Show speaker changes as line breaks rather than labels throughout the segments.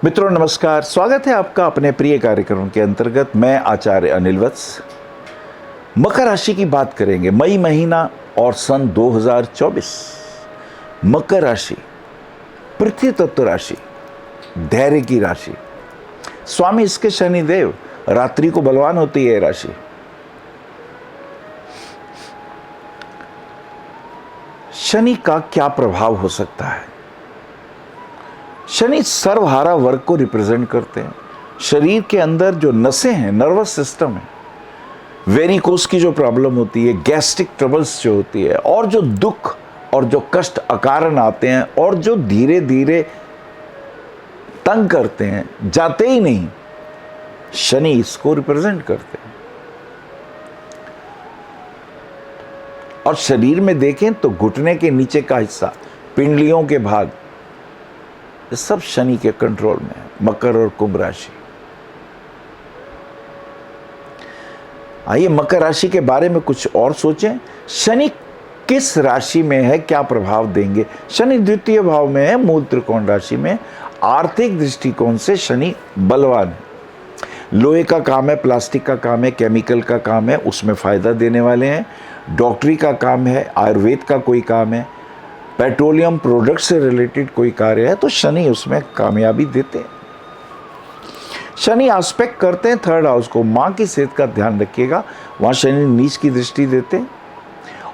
मित्रों नमस्कार, स्वागत है आपका अपने प्रिय कार्यक्रम के अंतर्गत। मैं आचार्य अनिल वत्स मकर राशि की बात करेंगे। मई महीना और सन 2024। मकर राशि पृथ्वी तत्व राशि, धैर्य की राशि। स्वामी इसके शनिदेव, रात्रि को बलवान होती है राशि। शनि का क्या प्रभाव हो सकता है? शनि सर्वहारा वर्ग को रिप्रेजेंट करते हैं। शरीर के अंदर जो नसें हैं, नर्वस सिस्टम है, वेरिकोस की जो प्रॉब्लम होती है, गैस्ट्रिक ट्रबल्स जो होती है, और जो दुख और जो कष्ट अकारण आते हैं और जो धीरे धीरे तंग करते हैं, जाते ही नहीं, शनि इसको रिप्रेजेंट करते हैं। और शरीर में देखें तो घुटने के नीचे का हिस्सा, पिंडलियों के भाग, ये सब शनि के कंट्रोल में है। मकर और कुंभ राशि। आइए मकर राशि के बारे में कुछ और सोचें। शनि किस राशि में है, क्या प्रभाव देंगे? शनि द्वितीय भाव में है, मूल त्रिकोण राशि में। आर्थिक दृष्टिकोण से शनि बलवान है। लोहे का काम है, प्लास्टिक का काम है, केमिकल का काम है, उसमें फायदा देने वाले हैं। डॉक्टरी का काम है, आयुर्वेद का कोई काम है, पेट्रोलियम प्रोडक्ट से रिलेटेड कोई कार्य है, तो शनि उसमें कामयाबी देते हैं। शनि आस्पेक्ट करते हैं थर्ड हाउस को। माँ की सेहत का ध्यान रखिएगा, वहाँ शनि नीच की दृष्टि देते हैं।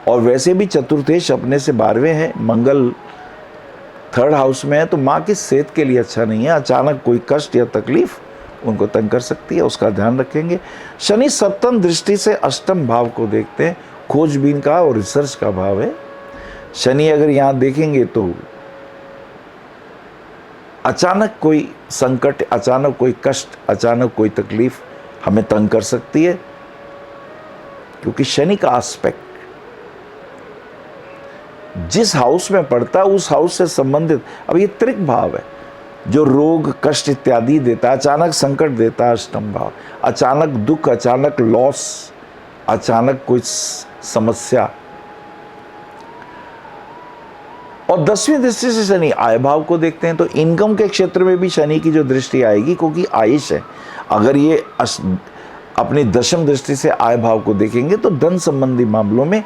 और वैसे भी चतुर्थेश अपने से 12वें है, मंगल थर्ड हाउस में है, तो माँ की सेहत के लिए अच्छा नहीं है। अचानक कोई कष्ट या तकलीफ उनको तंग कर सकती है, उसका ध्यान रखेंगे। शनि सप्तम दृष्टि से अष्टम भाव को देखते हैं, खोजबीन का और रिसर्च का भाव है। शनि अगर यहाँ देखेंगे तो अचानक कोई संकट, अचानक कोई कष्ट, अचानक कोई तकलीफ हमें तंग कर सकती है, क्योंकि शनि का एस्पेक्ट जिस हाउस में पड़ता है उस हाउस से संबंधित, अब ये त्रिक भाव है जो रोग कष्ट इत्यादि देता है, अचानक संकट देता है अष्टम भाव। अचानक दुख, अचानक लॉस, अचानक कोई समस्या। और 10वीं दृष्टि से शनि आय भाव को देखते हैं, तो इनकम के क्षेत्र में भी शनि की जो दृष्टि आएगी, क्योंकि आयुष है। अगर ये अपनी दशम दृष्टि से आय भाव को देखेंगे तो धन संबंधी मामलों में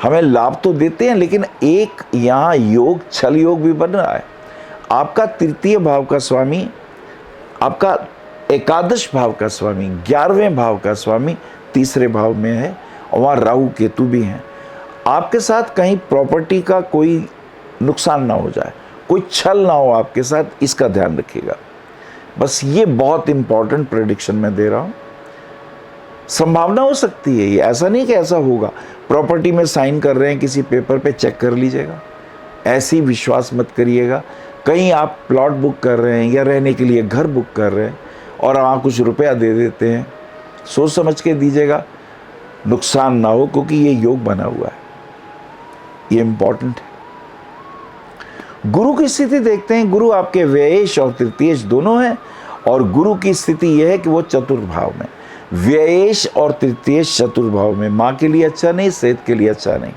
हमें लाभ तो देते हैं, लेकिन एक यहाँ योग, छल योग भी बन रहा है। आपका तृतीय भाव का स्वामी, आपका एकादश भाव का स्वामी, 11वें भाव का स्वामी तीसरे भाव में है, और वहाँ राहु केतु भी हैं। आपके साथ कहीं प्रॉपर्टी का कोई नुकसान ना हो जाए, कोई छल ना हो आपके साथ, इसका ध्यान रखिएगा। बस ये बहुत इंपॉर्टेंट प्रेडिक्शन मैं दे रहा हूँ। संभावना हो सकती है, ये ऐसा नहीं कि ऐसा होगा। प्रॉपर्टी में साइन कर रहे हैं किसी पेपर पे, चेक कर लीजिएगा, ऐसी विश्वास मत करिएगा। कहीं आप प्लॉट बुक कर रहे हैं या रहने के लिए घर बुक कर रहे हैं और वहाँ कुछ रुपया दे देते हैं, सोच समझ के दीजिएगा, नुकसान ना हो, क्योंकि ये योग बना हुआ है, ये इंपॉर्टेंट है। गुरु की स्थिति देखते हैं। गुरु आपके व्ययेश और तृतीयेश दोनों हैं, और गुरु की स्थिति यह है कि वो चतुर्थ भाव में, व्ययेश और तृतीयेश चतुर्थ भाव में। माँ के लिए अच्छा नहीं, सेहत के लिए अच्छा नहीं।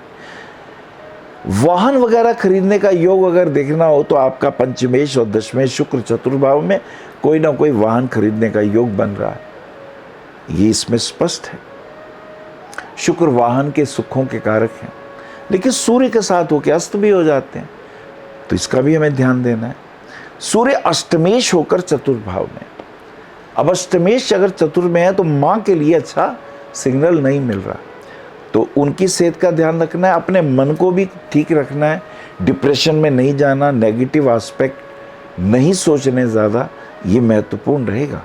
वाहन वगैरह खरीदने का योग अगर देखना हो तो आपका पंचमेश और दशमेश शुक्र चतुर्थ भाव में कोई ना कोई वाहन खरीदने का योग बन रहा है, ये इसमें स्पष्ट है। शुक्र वाहन के सुखों के कारक हैं, लेकिन सूर्य के साथ होकर अस्त भी हो जाते हैं, तो इसका भी हमें ध्यान देना है। सूर्य अष्टमेश होकर चतुर्थ भाव में, अब अष्टमेश अगर चतुर्थ में है तो माँ के लिए अच्छा सिग्नल नहीं मिल रहा, तो उनकी सेहत का ध्यान रखना है। अपने मन को भी ठीक रखना है, डिप्रेशन में नहीं जाना, नेगेटिव एस्पेक्ट नहीं सोचने ज़्यादा, ये महत्वपूर्ण रहेगा।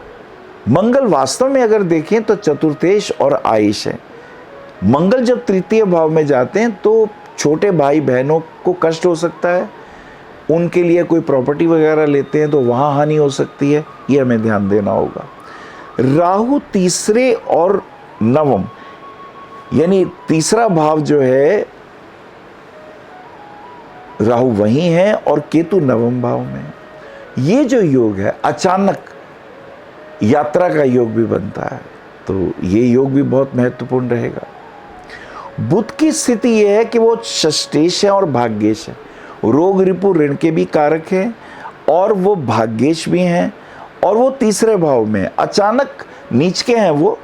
मंगल वास्तव में अगर देखें तो चतुर्थेश और आयुष है। मंगल जब तृतीय भाव में जाते हैं तो छोटे भाई बहनों को कष्ट हो सकता है, उनके लिए कोई प्रॉपर्टी वगैरह लेते हैं तो वहाँ हानि हो सकती है, ये हमें ध्यान देना होगा। राहु तीसरे और नवम, यानी तीसरा भाव जो है राहु वहीं है और केतु नवम भाव में। ये जो योग है, अचानक यात्रा का योग भी बनता है, तो ये योग भी बहुत महत्वपूर्ण रहेगा। बुध की स्थिति यह है कि वो षष्ठेश है और भाग्येश है। रोग रिपु ऋण के भी कारक हैं, और वो भाग्येश भी हैं और वो तीसरे भाव में अचानक नीच के हैं वो,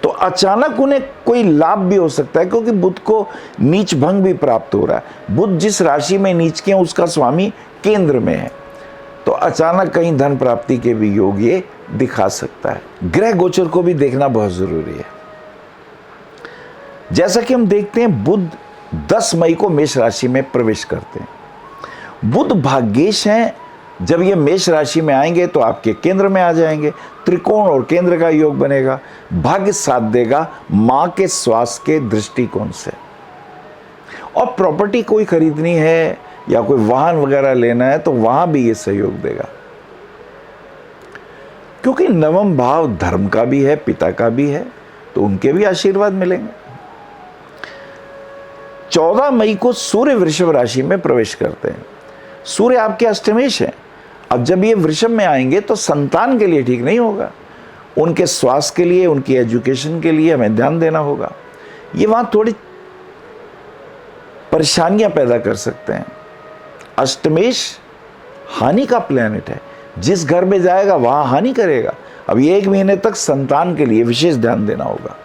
तो अचानक उन्हें कोई लाभ भी हो सकता है, क्योंकि बुध को नीच भंग भी प्राप्त हो रहा है। बुध जिस राशि में नीच के हैं उसका स्वामी केंद्र में है, तो अचानक कहीं धन प्राप्ति के भी योग ये दिखा सकता है। ग्रह गोचर को भी देखना बहुत जरूरी है। जैसा कि हम देखते हैं बुध 10 मई को मेष राशि में प्रवेश करते हैं। बुध भाग्येश हैं, जब ये मेष राशि में आएंगे तो आपके केंद्र में आ जाएंगे, त्रिकोण और केंद्र का योग बनेगा, भाग्य साथ देगा मां के स्वास्थ्य के दृष्टिकोण से। और प्रॉपर्टी कोई खरीदनी है या कोई वाहन वगैरह लेना है तो वहां भी ये सहयोग देगा, क्योंकि नवम भाव धर्म का भी है, पिता का भी है, तो उनके भी आशीर्वाद मिलेंगे। 14 मई को सूर्य वृषभ राशि में प्रवेश करते हैं। सूर्य आपके अष्टमेश है। अब जब ये वृषभ में आएंगे तो संतान के लिए ठीक नहीं होगा, उनके स्वास्थ्य के लिए, उनकी एजुकेशन के लिए हमें ध्यान देना होगा। ये वहां थोड़ी परेशानियां पैदा कर सकते हैं। अष्टमेश हानि का प्लैनेट है, जिस घर में जाएगा वहां हानि करेगा। अब ये 1 महीने तक संतान के लिए विशेष ध्यान देना होगा,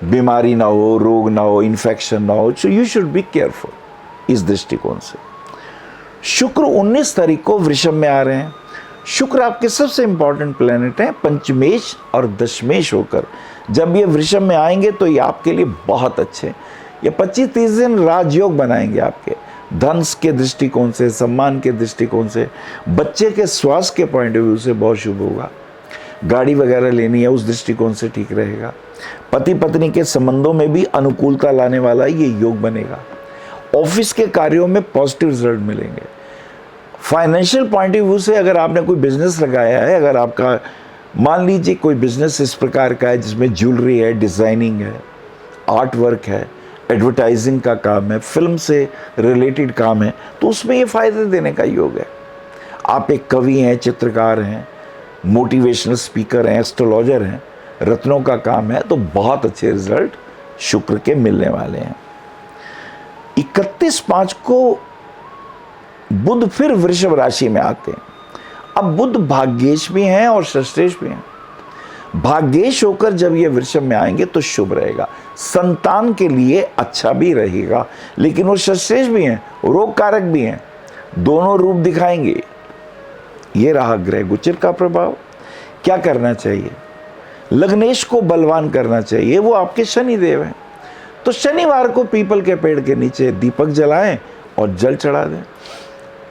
बीमारी ना हो, रोग ना हो, इन्फेक्शन ना हो, so you should be careful. इस दृष्टिकोण से शुक्र 19 तारीख को वृषभ में आ रहे हैं। शुक्र आपके सबसे इंपॉर्टेंट प्लैनेट हैं, पंचमेश और दशमेश होकर जब ये वृषभ में आएंगे तो ये आपके लिए बहुत अच्छे, ये 25-30 दिन राजयोग बनाएंगे आपके धन के दृष्टिकोण से, सम्मान के दृष्टिकोण से, बच्चे के स्वास्थ्य के पॉइंट ऑफ व्यू से बहुत शुभ होगा। गाड़ी वगैरह लेनी है उस दृष्टिकोण से ठीक रहेगा। पति पत्नी के संबंधों में भी अनुकूलता लाने वाला ये योग बनेगा। ऑफिस के कार्यों में पॉजिटिव रिजल्ट मिलेंगे। फाइनेंशियल पॉइंट ऑफ व्यू से अगर आपने कोई बिजनेस लगाया है, अगर आपका मान लीजिए कोई बिजनेस इस प्रकार का है जिसमें ज्वेलरी है, डिज़ाइनिंग है, आर्ट वर्क है, एडवर्टाइजिंग का काम है, फिल्म से रिलेटेड काम है, तो उसमें ये फायदे देने का योग है। आप एक कवि हैं, चित्रकार हैं, मोटिवेशनल स्पीकर हैं, एस्ट्रोलॉजर हैं, रत्नों का काम है, तो बहुत अच्छे रिजल्ट शुक्र के मिलने वाले हैं। 31/5 को बुध फिर वृषभ राशि में आते हैं। अब बुध भाग्येश भी हैं और षष्ठेश भी हैं। भाग्येश होकर जब ये वृषभ में आएंगे तो शुभ रहेगा, संतान के लिए अच्छा भी रहेगा, लेकिन वो षष्ठेश भी हैं, रोग कारक भी हैं, दोनों रूप दिखाएंगे। ये रहा ग्रह गोचर का प्रभाव। क्या करना चाहिए? लग्नेश को बलवान करना चाहिए, वो आपके शनि देव हैं। तो शनिवार को पीपल के पेड़ के नीचे दीपक जलाएं और जल चढ़ा दें।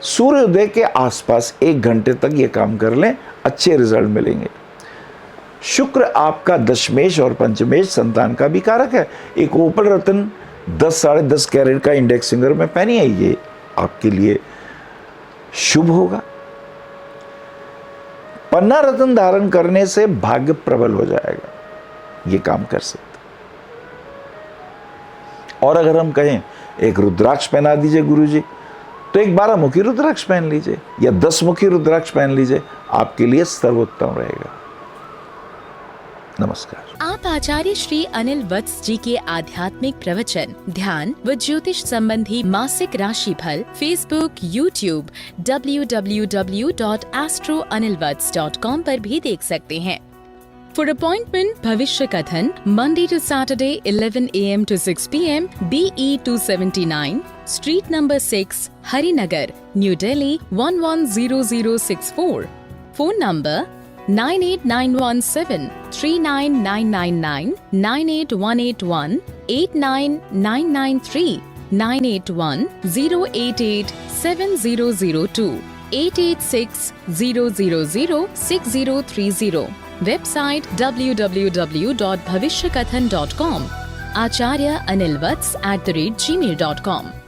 सूर्योदय के आसपास 1 घंटे तक ये काम कर लें, अच्छे रिजल्ट मिलेंगे। शुक्र आपका दशमेश और पंचमेश संतान का भी कारक है। एक ओपल रत्न 10-10.5 कैरेट का इंडेक्स फिंगर में पहनिए, ये आपके लिए शुभ होगा। पन्ना रत्न धारण करने से भाग्य प्रबल हो जाएगा, ये काम कर सकते। और अगर हम कहें एक रुद्राक्ष पहना दीजिए गुरुजी, तो एक 12 मुखी रुद्राक्ष पहन लीजिए या 10 मुखी रुद्राक्ष पहन लीजिए, आपके लिए सर्वोत्तम रहेगा। नमस्कार।
आप आचार्य श्री अनिल वत्स जी के आध्यात्मिक प्रवचन, ध्यान व ज्योतिष संबंधी मासिक राशि फल फेसबुक, यूट्यूब, www.astroanilvats.com पर भी देख सकते हैं। For appointment, भविष्य कथन, Monday to Saturday, 11 a.m. to 6 p.m. BE 279, Street number 6, Harinagar, New Delhi 110064. Phone number 98917 39999, 98181 89993, 981 088 7002, 886 000 6030. Website www.bhavishyakathan.com. Acharya Anil Vats @gmail.com.